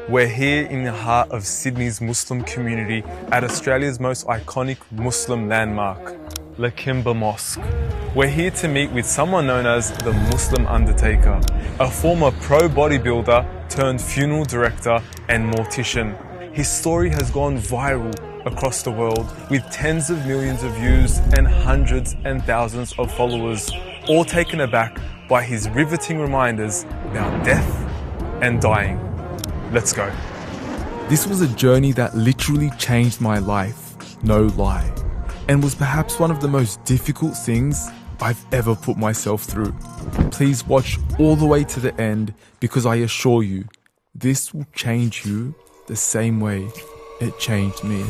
We're here in the heart of Sydney's Muslim community at Australia's most iconic Muslim landmark, Lakemba Mosque. We're here to meet with someone known as the Muslim Undertaker, a former pro bodybuilder turned funeral director and mortician. His story has gone viral across the world with tens of millions of views and hundreds and thousands of followers, all taken aback by his riveting reminders about death and dying. Let's go. This was a journey that literally changed my life, no lie, and was perhaps one of the most difficult things I've ever put myself through. Please watch all the way to the end because I assure you, this will change you the same way it changed me.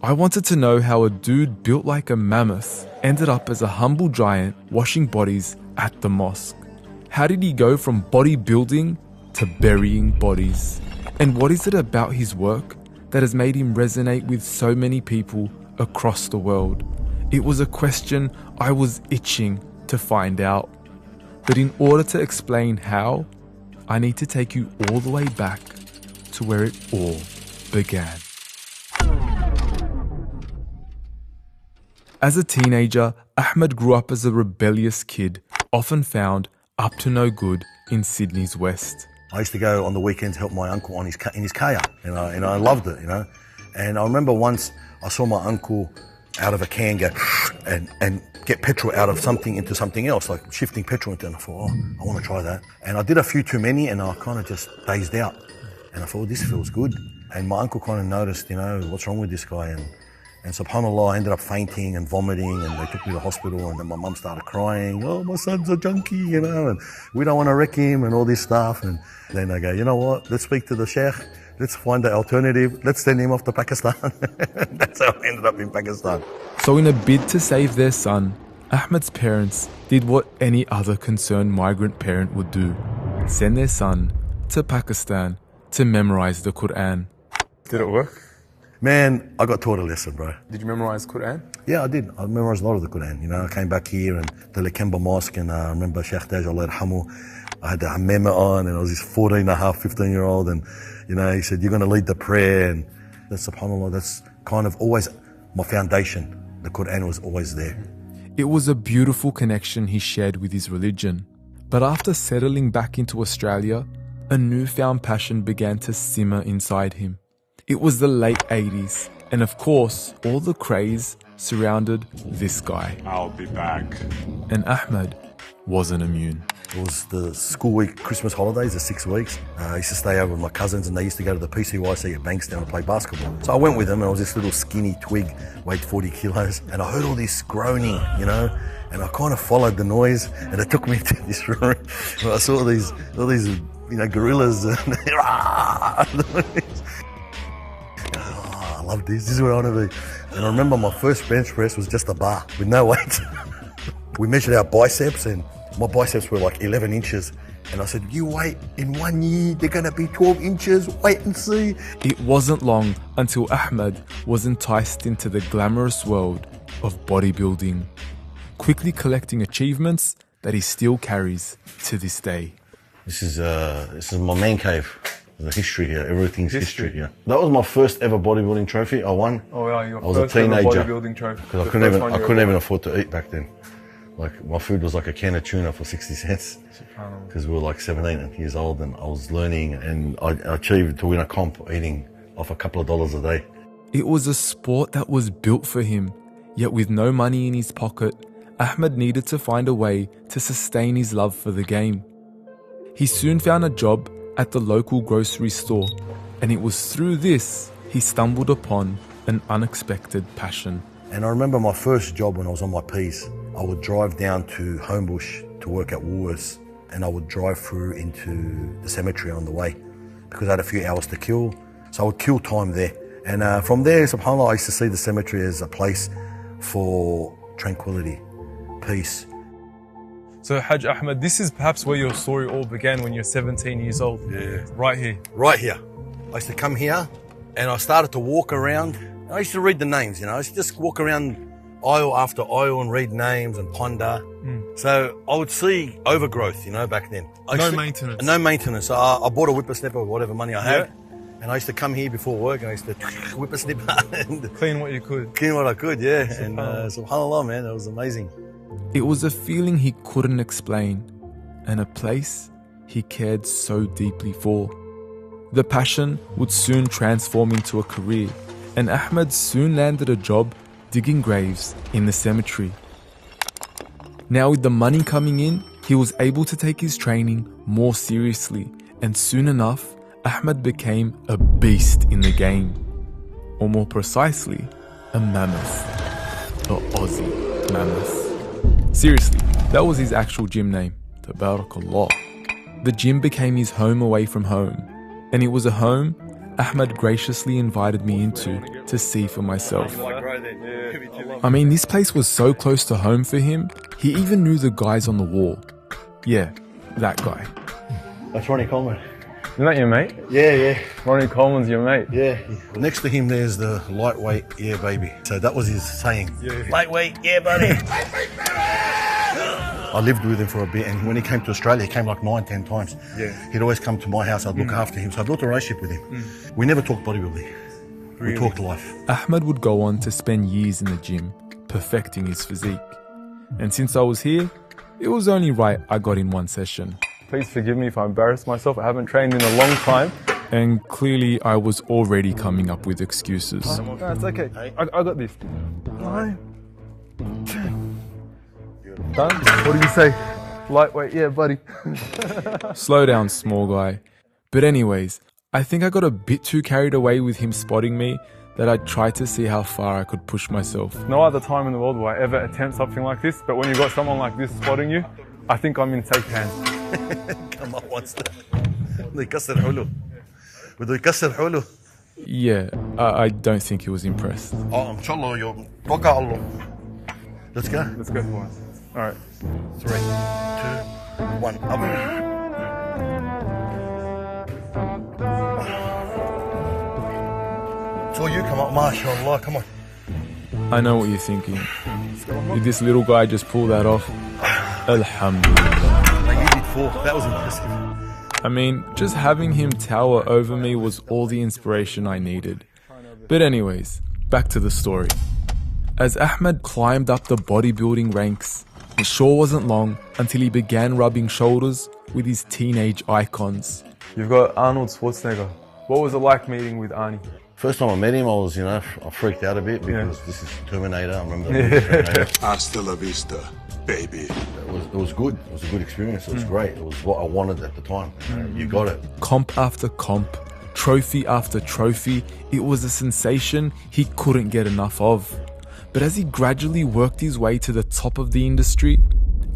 I wanted to know how a dude built like a mammoth ended up as a humble giant washing bodies at the mosque. How did he go from bodybuilding to burying bodies? And what is it about his work that has made him resonate with so many people across the world? It was a question I was itching to find out. But in order to explain how, I need to take you all the way back to where it all began. As a teenager, Ahmed grew up as a rebellious kid, often found up to no good in Sydney's west. I used to go on the weekends help my uncle on in his kayak, and I loved it, And I remember once I saw my uncle out of a can go and get petrol out of something into something else, like shifting petrol into it, and I thought, I want to try that. And I did a few too many, and I kind of just dazed out. And I thought, this feels good. And my uncle kind of noticed, what's wrong with this guy? And subhanAllah, I ended up fainting and vomiting, and they took me to the hospital, and then my mum started crying, my son's a junkie, and we don't want to wreck him and all this stuff. And then I go, you know what, let's speak to the sheikh, let's find the alternative, let's send him off to Pakistan. That's how I ended up in Pakistan. So in a bid to save their son, Ahmed's parents did what any other concerned migrant parent would do, send their son to Pakistan to memorize the Quran. Did it work? Man, I got taught a lesson, bro. Did you memorize Quran? Yeah, I did. I memorized a lot of the Quran. I came back here and the Lakemba Mosque, and I remember Sheikh Taj, Allah yarhamu, I had the hammama on, and I was this 14 and a half, 15-year-old, and, he said, you're going to lead the prayer, and that's, subhanAllah, that's kind of always my foundation. The Quran was always there. It was a beautiful connection he shared with his religion. But after settling back into Australia, a newfound passion began to simmer inside him. It was the late 80s, and of course, all the craze surrounded this guy. I'll be back. And Ahmed wasn't immune. It was the school week, Christmas holidays, the 6 weeks. I used to stay over with my cousins, and they used to go to the PCYC at Bankstown and play basketball. So I went with them, and I was this little skinny twig, weighed 40 kilos, and I heard all this groaning, and I kind of followed the noise, and it took me to this room. And I saw all these gorillas, and I love this. This is where I want to be. And I remember my first bench press was just a bar with no weight. We measured our biceps, and my biceps were like 11 inches. And I said, you wait, in 1 year, they're going to be 12 inches. Wait and see. It wasn't long until Ahmed was enticed into the glamorous world of bodybuilding, quickly collecting achievements that he still carries to this day. This is my man cave. The history here, everything's history here. That was my first ever bodybuilding trophy I won. Oh yeah, your I was a teenager. Bodybuilding trophy. Because I couldn't even afford to eat back then. Like my food was like a can of tuna for 60 cents. Because we were like 17 years old, and I was learning, and I achieved to win a comp eating off a couple of dollars a day. It was a sport that was built for him, yet with no money in his pocket, Ahmed needed to find a way to sustain his love for the game. He soon found a job at the local grocery store, and it was through this he stumbled upon an unexpected passion. And I remember my first job when I was on my P's. I would drive down to Homebush to work at Woolworths, and I would drive through into the cemetery on the way because I had a few hours to kill. So I would kill time there. And from there, subhanAllah, I used to see the cemetery as a place for tranquility, peace. So Hajj Ahmed, this is perhaps where your story all began when you're 17 years old. Yeah. Right here. Right here. I used to come here and I started to walk around. I used to read the names, I used to just walk around aisle after aisle and read names and ponder. So I would see overgrowth, back then. No maintenance. No maintenance. So I bought a whippersnapper with whatever money I had. And I used to come here before work and I used to whippersnapper and Clean what you could. clean what I could, yeah. And subhanAllah, man, it was amazing. It was a feeling he couldn't explain, and a place he cared so deeply for. The passion would soon transform into a career, and Ahmed soon landed a job digging graves in the cemetery. Now with the money coming in, he was able to take his training more seriously, and soon enough, Ahmed became a beast in the game. Or more precisely, a mammoth. The Aussie mammoth. Seriously, that was his actual gym name, Tabarakallah. The gym became his home away from home, and it was a home Ahmed graciously invited me into to see for myself. I mean, this place was so close to home for him, he even knew the guys on the wall. Yeah, that guy. That's Ronnie Coleman. Isn't that your mate? Yeah. Ronnie Coleman's your mate. Yeah. Next to him, there's the lightweight, yeah, baby. So that was his saying. Yeah. Lightweight, yeah, buddy. I lived with him for a bit, and when he came to Australia, he came like 9-10 times. Yeah. He'd always come to my house. I'd look after him. So I built a relationship with him. We never talked bodybuilding. Really? We talked life. Ahmed would go on to spend years in the gym, perfecting his physique. And since I was here, it was only right I got in one session. Please forgive me if I embarrassed myself. I haven't trained in a long time. And clearly I was already coming up with excuses. No, it's okay. I got this. 9, 10. Done? What did you say? Lightweight, yeah, buddy. Slow down, small guy. But anyways, I think I got a bit too carried away with him spotting me that I tried to see how far I could push myself. No other time in the world will I ever attempt something like this, but when you've got someone like this spotting you, I think I'm in safe hands. Come on, what's that? بده يكسر حلو. بده يكسر حلو. Yeah, I don't think he was impressed. إن شاء الله يوم. توكل على الله. Let's go. Let's go for it. All right. 3, 2, 1, up. So you come up, mashallah, come on. I know what you're thinking. Did this little guy just pull that off? Alhamdulillah. Like you did 4, that was impressive. I mean, just having him tower over me was all the inspiration I needed. But anyways, back to the story. As Ahmed climbed up the bodybuilding ranks, it sure wasn't long until he began rubbing shoulders with his teenage icons. You've got Arnold Schwarzenegger. What was it like meeting with Arnie? First time I met him, I freaked out a bit because this is Terminator. I remember Terminator. Hasta la vista, baby. It was good. It was a good experience. It was great. It was what I wanted at the time. You got it. Comp after comp, trophy after trophy, it was a sensation he couldn't get enough of. But as he gradually worked his way to the top of the industry,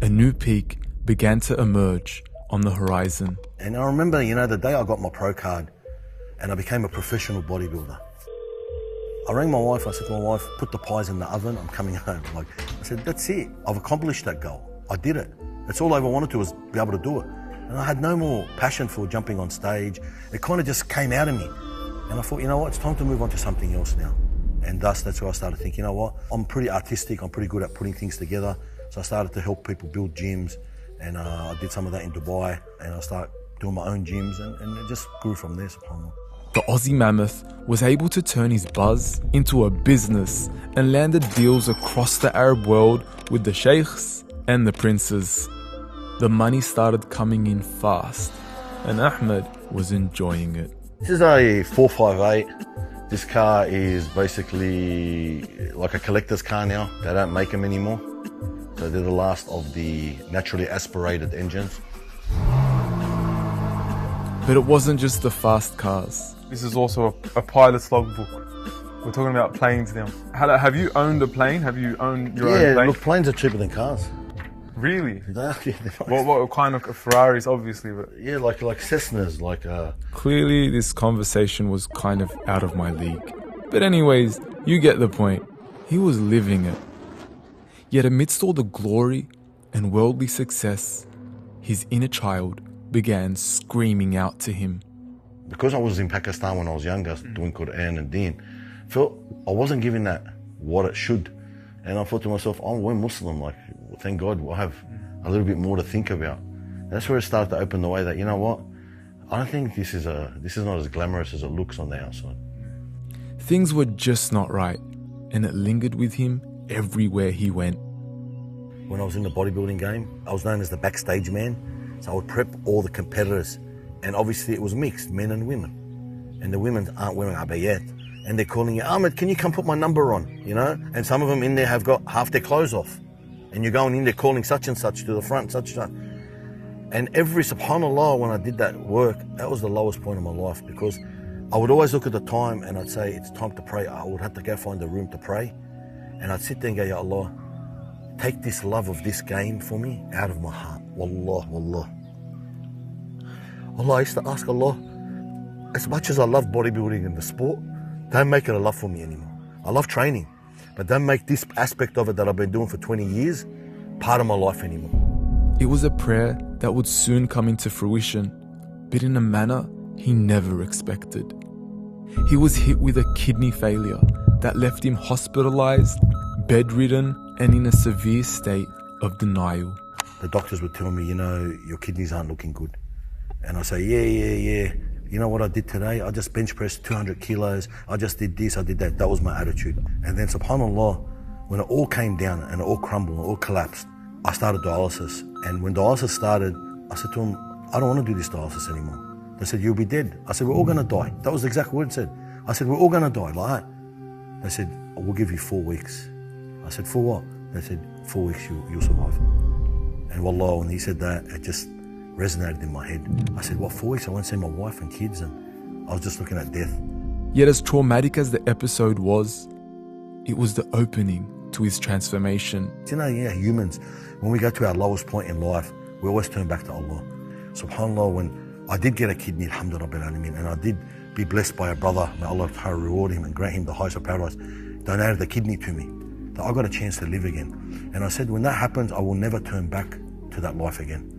a new peak began to emerge on the horizon. And I remember, the day I got my pro card and I became a professional bodybuilder. I rang my wife, I said to my wife, put the pies in the oven, I'm coming home. I said, that's it, I've accomplished that goal. I did it. That's all I ever wanted to was be able to do it. And I had no more passion for jumping on stage. It kind of just came out of me. And I thought, it's time to move on to something else now. And thus, that's where I started thinking, I'm pretty artistic, I'm pretty good at putting things together. So I started to help people build gyms, and I did some of that in Dubai, and I started doing my own gyms, and it just grew from there, subhanAllah. The Aussie Mammoth was able to turn his buzz into a business and landed deals across the Arab world with the sheikhs and the princes. The money started coming in fast, and Ahmed was enjoying it. This is a 458. This car is basically like a collector's car now. They don't make them anymore. So they're the last of the naturally aspirated engines. But it wasn't just the fast cars. This is also a pilot's logbook. We're talking about planes now. Have you owned a plane? Have you owned your own plane? Yeah, look, planes are cheaper than cars. Really? Yeah, What kind of Ferraris, obviously, but yeah, like Cessnas, Clearly, this conversation was kind of out of my league. But anyways, you get the point. He was living it. Yet amidst all the glory and worldly success, his inner child began screaming out to him. Because I was in Pakistan when I was younger, doing Quran and Deen, felt I wasn't giving that what it should. And I thought to myself, oh, we're Muslim, like, thank God we'll have a little bit more to think about. That's where it started to open the way that, you know what, I don't think this is not as glamorous as it looks on the outside. Things were just not right, and it lingered with him everywhere he went. When I was in the bodybuilding game, I was known as the backstage man. So I would prep all the competitors. And obviously it was mixed, men and women. And the women aren't wearing abayat. And they're calling you, Ahmed, can you come put my number on? You know? And some of them in there have got half their clothes off. And you're going in there calling such and such to the front, such and such. And every, subhanAllah, when I did that work, that was the lowest point of my life, because I would always look at the time and I'd say, it's time to pray. I would have to go find a room to pray. And I'd sit there and go, Ya Allah, take this love of this game for me out of my heart. Wallah, wallah. Allah, I used to ask Allah, as much as I love bodybuilding and the sport, don't make it a love for me anymore. I love training, but don't make this aspect of it that I've been doing for 20 years part of my life anymore. It was a prayer that would soon come into fruition, but in a manner he never expected. He was hit with a kidney failure that left him hospitalized, bedridden, and in a severe state of denial. The doctors would tell me, you know, your kidneys aren't looking good. And I say, yeah. You know what I did today? I just bench pressed 200 kilos. I just did this, I did that. That was my attitude. And then subhanAllah, when it all came down and it all crumbled, it all collapsed, I started dialysis. And when dialysis started, I said to them, I don't want to do this dialysis anymore. They said, you'll be dead. I said, we're all going to die. That was the exact word it said. I said, we're all going to die, like that. They said, we'll give you 4 weeks. I said, for what? They said, 4 weeks, you'll survive. And wallah, when he said that, it just resonated in my head. I said, what, 4 weeks? I won't see my wife and kids, and I was just looking at death. Yet as traumatic as the episode was, it was the opening to his transformation. Do you know, yeah, humans, when we go to our lowest point in life, we always turn back to Allah. SubhanAllah, when I did get a kidney, alhamdulillah, and I did be blessed by a brother, may Allah reward him and grant him the highest of paradise, donated the kidney to me, that I got a chance to live again. And I said, when that happens, I will never turn back to that life again.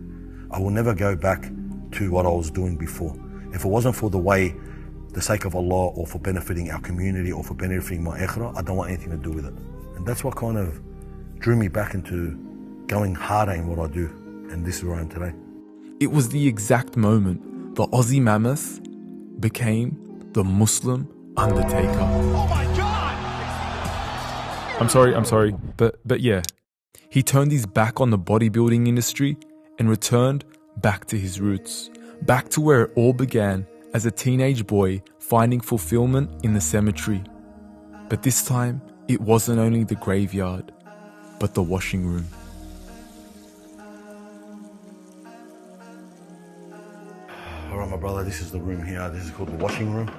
I will never go back to what I was doing before. If it wasn't for the sake of Allah, or for benefiting our community, or for benefiting my akhirah, I don't want anything to do with it. And that's what kind of drew me back into going harder in what I do. And this is where I am today. It was the exact moment the Aussie mammoth became the Muslim Undertaker. Oh my God! I'm sorry, but yeah. He turned his back on the bodybuilding industry and returned back to his roots, back to where it all began as a teenage boy finding fulfillment in the cemetery. But this time, it wasn't only the graveyard, but the washing room. All right, my brother, this is the room here. This is called the washing room.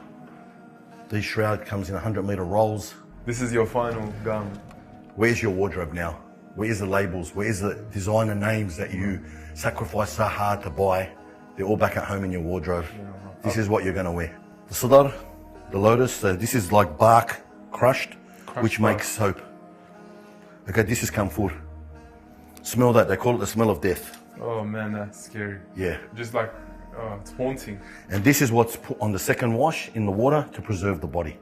This shroud comes in 100-meter rolls. This is your final garment. Where's your wardrobe now? Where's the labels? Where's the designer names that you sacrificed so hard to buy? They're all back at home in your wardrobe. This is what you're going to wear. The sadar, the lotus, this is like bark crushed which bark. makes soap. Okay, this is camphor. Smell that. They call it the smell of death. Oh man, that's scary. Yeah. Just like, it's haunting. And this is what's put on the second wash in the water to preserve the body.